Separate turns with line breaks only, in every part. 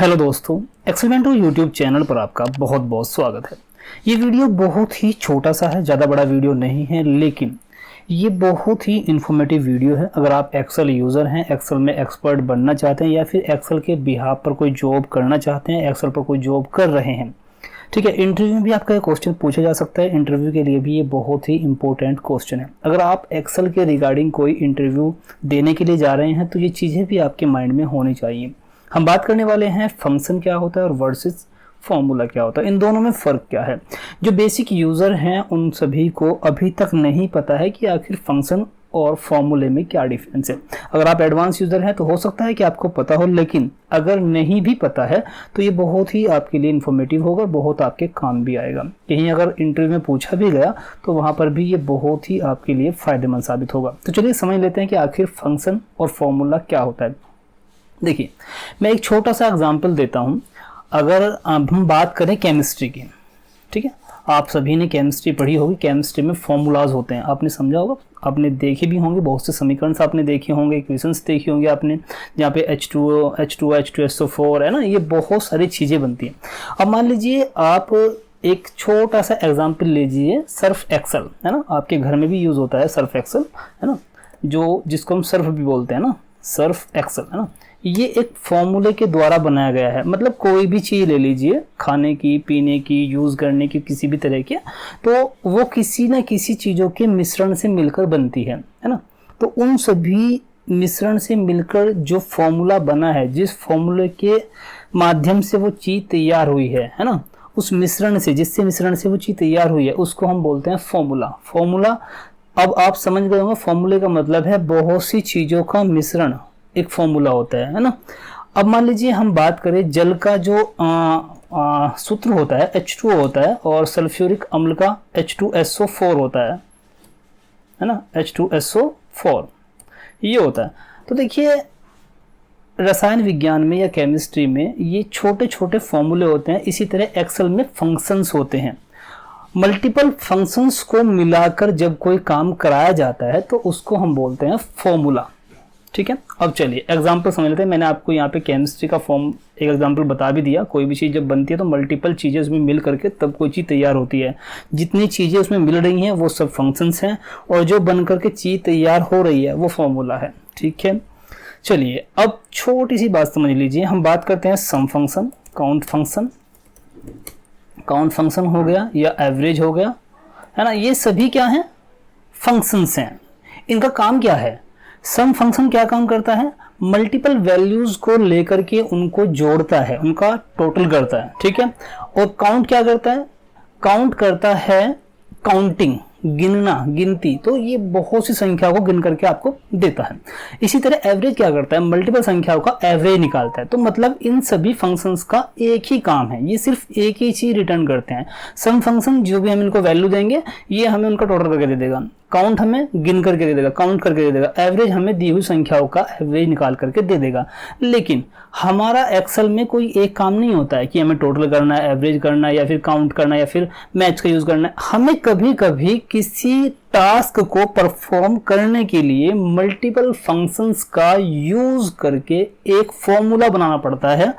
Hello दोस्तों, एक्सेलेंटो YouTube channel पर आपका बहुत बहुत स्वागत है। ये वीडियो बहुत ही छोटा सा है, ज़्यादा बड़ा वीडियो नहीं है, लेकिन ये बहुत ही इन्फॉर्मेटिव वीडियो है। अगर आप एक्सेल यूज़र हैं, एक्सेल में एक्सपर्ट बनना चाहते हैं या फिर एक्सेल के बिहाफ पर कोई जॉब करना चाहते हैं, एक्सेल पर कोई जॉब कर रहे हैं, ठीक है। इंटरव्यू में भी आपका क्वेश्चन पूछा जा सकता है, इंटरव्यू के लिए भी ये बहुत ही इंपॉर्टेंट क्वेश्चन है। अगर आप एक्सेल के रिगार्डिंग कोई इंटरव्यू देने के लिए जा रहे हैं तो ये चीज़ें भी आपके माइंड में होनी चाहिए। हम बात करने वाले हैं फंक्शन क्या होता है और वर्सेस फॉर्मूला क्या होता है, इन दोनों में फ़र्क क्या है। जो बेसिक यूज़र हैं उन सभी को अभी तक नहीं पता है कि आखिर फंक्शन और फॉर्मूले में क्या डिफरेंस है। अगर आप एडवांस यूज़र हैं तो हो सकता है कि आपको पता हो, लेकिन अगर नहीं भी पता है तो ये बहुत ही आपके लिए इन्फॉर्मेटिव होगा, बहुत आपके काम भी आएगा। कहीं अगर इंटरव्यू में पूछा भी गया तो वहाँ पर भी ये बहुत ही आपके लिए फ़ायदेमंद साबित होगा। तो चलिए समझ लेते हैं कि आखिर फंक्शन और फॉर्मूला क्या होता है। देखिए, मैं एक छोटा सा एग्जांपल देता हूं। अगर हम बात करें केमिस्ट्री की, ठीक है, आप सभी ने केमिस्ट्री पढ़ी होगी। केमिस्ट्री में फॉर्मूलाज होते हैं, आपने समझा होगा, आपने देखे भी होंगे, बहुत से समीकरण आपने देखे होंगे, इक्वेशंस देखे होंगे आपने, जहाँ पे H2O, H2SO4 है ना, ये बहुत सारी चीज़ें बनती हैं। अब मान लीजिए आप एक छोटा सा एग्जाम्पल लीजिए, सर्फ एक्सेल है ना, आपके घर में भी यूज़ होता है सर्फ एक्सेल, है ना, जिसको हम सर्फ भी बोलते हैं ना, सर्फ एक्सेल है ना। ये एक फॉर्मूले के द्वारा बनाया गया है। मतलब कोई भी चीज़ ले लीजिए, खाने की, पीने की, यूज़ करने की, किसी भी तरह की, तो वो किसी न किसी चीज़ों के मिश्रण से मिलकर बनती है ना। तो उन सभी मिश्रण से मिलकर जो फॉर्मूला बना है, जिस फॉर्मूले के माध्यम से वो चीज़ तैयार हुई है ना, उस मिश्रण से, जिससे मिश्रण से वो चीज़ तैयार हुई है, उसको हम बोलते हैं फॉर्मूला। फॉर्मूला, अब आप समझ गए होंगे, फॉर्मूले का मतलब है बहुत सी चीज़ों का मिश्रण एक फॉर्मूला होता है ना। अब मान लीजिए हम बात करें जल का जो सूत्र होता है H2O होता है, और सल्फ्यूरिक अम्ल का H2SO4 होता है ना, H2SO4 ये होता है। तो देखिए, रसायन विज्ञान में या केमिस्ट्री में ये छोटे छोटे फॉर्मूले होते हैं। इसी तरह एक्सेल में फंक्शंस होते हैं। मल्टीपल फंक्शंस को मिलाकर जब कोई काम कराया जाता है तो उसको हम बोलते हैं फॉर्मूला, ठीक है। अब चलिए एग्जांपल समझ लेते हैं। मैंने आपको यहाँ पे केमिस्ट्री का एक एग्जांपल बता भी दिया। कोई भी चीज़ जब बनती है तो मल्टीपल चीज़ें उसमें मिल करके तब कोई चीज़ तैयार होती है। जितनी चीज़ें उसमें मिल रही हैं वो सब फंक्शंस हैं, और जो बन करके चीज़ तैयार हो रही है वो फॉर्मूला है, ठीक है। चलिए अब छोटी सी बात समझ लीजिए। हम बात करते हैं sum function, count function. Count function हो गया या एवरेज हो गया, है ना, ये सभी क्या हैं? फंक्शंस हैं। इनका काम क्या है? सम फंक्शन क्या काम करता है? मल्टीपल वैल्यूज को लेकर के उनको जोड़ता है, उनका टोटल करता है, ठीक है। और काउंट क्या करता है? काउंट करता है काउंटिंग, गिनना, गिनती। तो ये बहुत सी संख्या को गिन करके आपको देता है। इसी तरह एवरेज क्या करता है? मल्टीपल संख्याओं का एवरेज निकालता है। तो मतलब इन सभी फंक्शंस का एक ही काम है, ये सिर्फ एक ही चीज रिटर्न करते हैं। सम फंक्शन जो भी हम इनको वैल्यू देंगे, ये हमें उनका टोटल करके दे देगा। काउंट हमें गिन करके दे देगा, काउंट करके दे देगा। एवरेज हमें दी हुई संख्याओं का एवरेज निकाल करके दे देगा। लेकिन हमारा एक्सेल में कोई एक काम नहीं होता है कि हमें टोटल करना है, एवरेज करना है, या फिर काउंट करना है, या फिर मैच का यूज करना है। हमें कभी कभी किसी टास्क को परफॉर्म करने के लिए मल्टीपल फंक्शंस का यूज करके एक फॉर्मूला बनाना पड़ता है,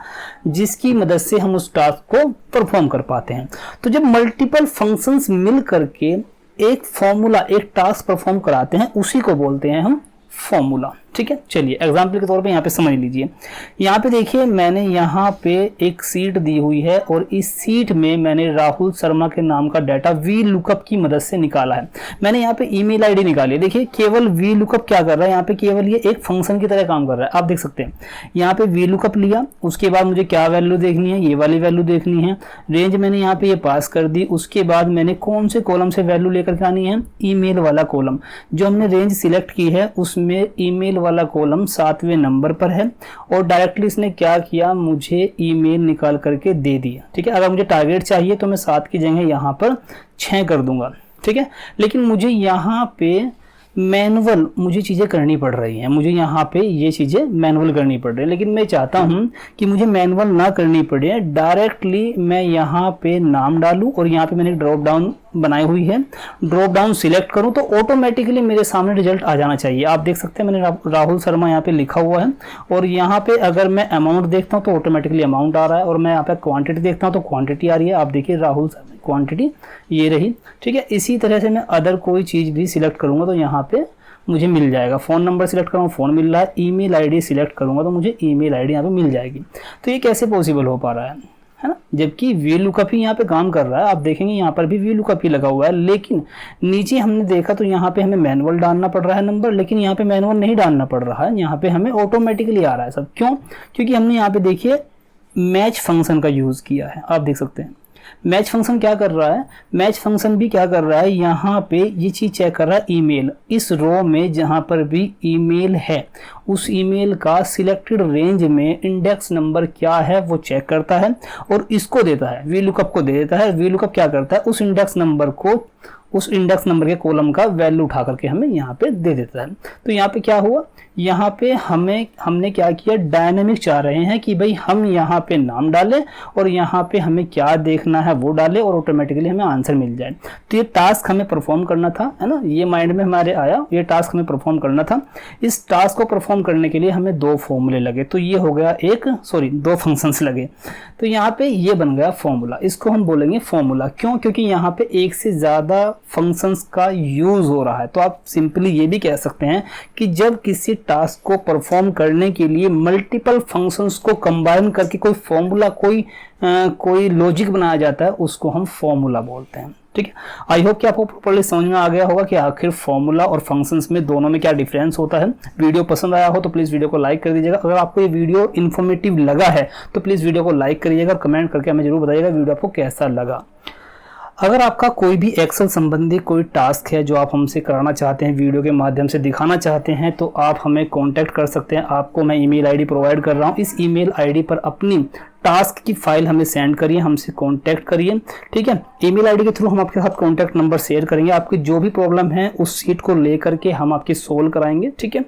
जिसकी मदद से हम उस टास्क को परफॉर्म कर पाते हैं। तो जब मल्टीपल फंक्शंस मिल करके एक फॉर्मूला, एक टास्क परफॉर्म कराते हैं, उसी को बोलते हैं हम फॉर्मूला, ठीक है। चलिए एग्जाम्पल के तौर पे यहाँ पे समझ लीजिए। यहाँ पे देखिए, मैंने यहाँ पे एक सीट दी हुई है, और इस सीट में मैंने राहुल शर्मा के नाम का डाटा वी लुकअप की मदद से निकाला है। मैंने यहाँ पे ईमेल आईडी निकाली है। देखिए, केवल वी लुकअप क्या कर रहा है यहाँ पे? केवल ये एक फंक्शन की तरह काम कर रहा है। आप देख सकते हैं यहाँ पे वी लुकअप लिया, उसके बाद मुझे क्या वैल्यू देखनी है? ये वाली वैल्यू देखनी है। रेंज मैंने यहाँ पे ये पास कर दी। उसके बाद मैंने कौन से कॉलम से वैल्यू लेकर के आनी है? ईमेल वाला कॉलम। जो हमने रेंज सिलेक्ट की है उसमें ईमेल वाला कॉलम 7वें नंबर पर है, और डायरेक्टली इसने क्या किया? मुझे ईमेल निकाल करके दे दिया, ठीक है। अगर मुझे टारगेट चाहिए तो मैं 7 की जगह यहाँ पर 6 कर दूंगा, ठीक है। लेकिन मुझे यहाँ पे मैनुअल मुझे चीज़ें करनी पड़ रही हैं, मुझे यहाँ पे ये चीज़ें मैनुअल करनी पड़ रही है। लेकिन मैं चाहता हूँ कि मुझे मैनुअल ना करनी पड़े, डायरेक्टली मैं यहाँ पे नाम डालूँ, और यहाँ पे मैंने ड्रॉप डाउन बनाई हुई है, ड्रॉप डाउन सिलेक्ट करूं तो ऑटोमेटिकली मेरे सामने रिजल्ट आ जाना चाहिए। आप देख सकते हैं मैंने राहुल शर्मा यहाँ पे लिखा हुआ है, और यहाँ पे अगर मैं अमाउंट देखता हूँ तो ऑटोमेटिकली अमाउंट आ रहा है, और मैं यहाँ पे क्वांटिटी देखता हूँ तो क्वांटिटी आ रही है। आप देखिए राहुल क्वांटिटी ये रही, ठीक है। इसी तरह से मैं अदर कोई चीज़ भी सिलेक्ट करूँगा तो यहाँ पे मुझे मिल जाएगा। फ़ोन नंबर सिलेक्ट करूँगा, फ़ोन मिल रहा है। ईमेल आईडी सिलेक्ट करूँगा तो मुझे ईमेल आईडी यहाँ पे मिल जाएगी। तो ये कैसे पॉसिबल हो पा रहा है ना, जबकि VLOOKUP ही यहाँ पे काम कर रहा है। आप देखेंगे यहाँ पर भी VLOOKUP ही लगा हुआ है, लेकिन नीचे हमने देखा तो यहाँ पे हमें मैनुअल डालना पड़ रहा है नंबर, लेकिन यहाँ पे मैनुअल नहीं डालना पड़ रहा है, यहाँ पे हमें ऑटोमेटिकली आ रहा है सब। क्यों? क्योंकि हमने यहाँ पे देखिए मैच फंक्शन का यूज़ किया है। आप देख सकते हैं मैच फंक्शन क्या कर रहा है, मैच फंक्शन भी क्या कर रहा है, यहाँ पे ये चीज़ चेक कर रहा है ईमेल। इस रो में जहाँ पर भी ईमेल है उस ईमेल का सिलेक्टेड रेंज में इंडेक्स नंबर क्या है वो चेक करता है और इसको देता है, VLOOKUP को दे देता है। VLOOKUP क्या करता है, उस इंडेक्स नंबर के कॉलम का वैल्यू उठा करके हमें यहाँ पे दे देता है। तो यहाँ पे क्या हुआ, यहाँ पे हमने क्या किया, डायनेमिक चाह रहे हैं कि भाई हम यहाँ पे नाम डालें और यहाँ पे हमें क्या देखना है वो डालें और ऑटोमेटिकली हमें आंसर मिल जाए। तो ये टास्क हमें परफॉर्म करना था, है ना, ये माइंड में हमारे आया, ये टास्क हमें परफॉर्म करना था। इस टास्क को परफॉर्म करने के लिए हमें दो फॉर्मूले लगे, तो ये हो गया दो फंक्शंस लगे। तो यहाँ पे ये बन गया फॉर्मूला, इसको हम बोलेंगे फॉर्मूला। क्यों? क्योंकि यहाँ पे एक से ज़्यादा फंक्शंस का यूज़ हो रहा है। तो आप सिंपली ये भी कह सकते हैं कि जब किसी टास्क को परफॉर्म करने के लिए मल्टीपल फंक्शंस को कंबाइन करके कोई फॉर्मूला, कोई लॉजिक बनाया जाता है, उसको हम फॉर्मूला बोलते हैं। ठीक है, आई होप कि आपको प्रॉपर्ली समझ में आ गया होगा कि आखिर फॉर्मूला और फंक्शंस में दोनों में क्या डिफरेंस होता है। वीडियो पसंद आया हो तो प्लीज़ वीडियो को लाइक कर दीजिएगा। अगर आपको ये वीडियो इन्फॉर्मेटिव लगा है तो प्लीज़ वीडियो को लाइक करिएगा, कमेंट करके हमें जरूर बताइएगा वीडियो आपको कैसा लगा। अगर आपका कोई भी एक्सेल संबंधी कोई टास्क है जो आप हमसे कराना चाहते हैं, वीडियो के माध्यम से दिखाना चाहते हैं, तो आप हमें कांटेक्ट कर सकते हैं। आपको मैं ईमेल आईडी प्रोवाइड कर रहा हूं, इस ईमेल आईडी पर अपनी टास्क की फाइल हमें सेंड करिए, हमसे कांटेक्ट करिए। ठीक है, ईमेल आईडी के थ्रू हम आपके साथ कांटेक्ट नंबर शेयर करेंगे। आपकी जो भी प्रॉब्लम है उस सीट को लेकर के हम आपकी सोल्व कराएंगे। ठीक है,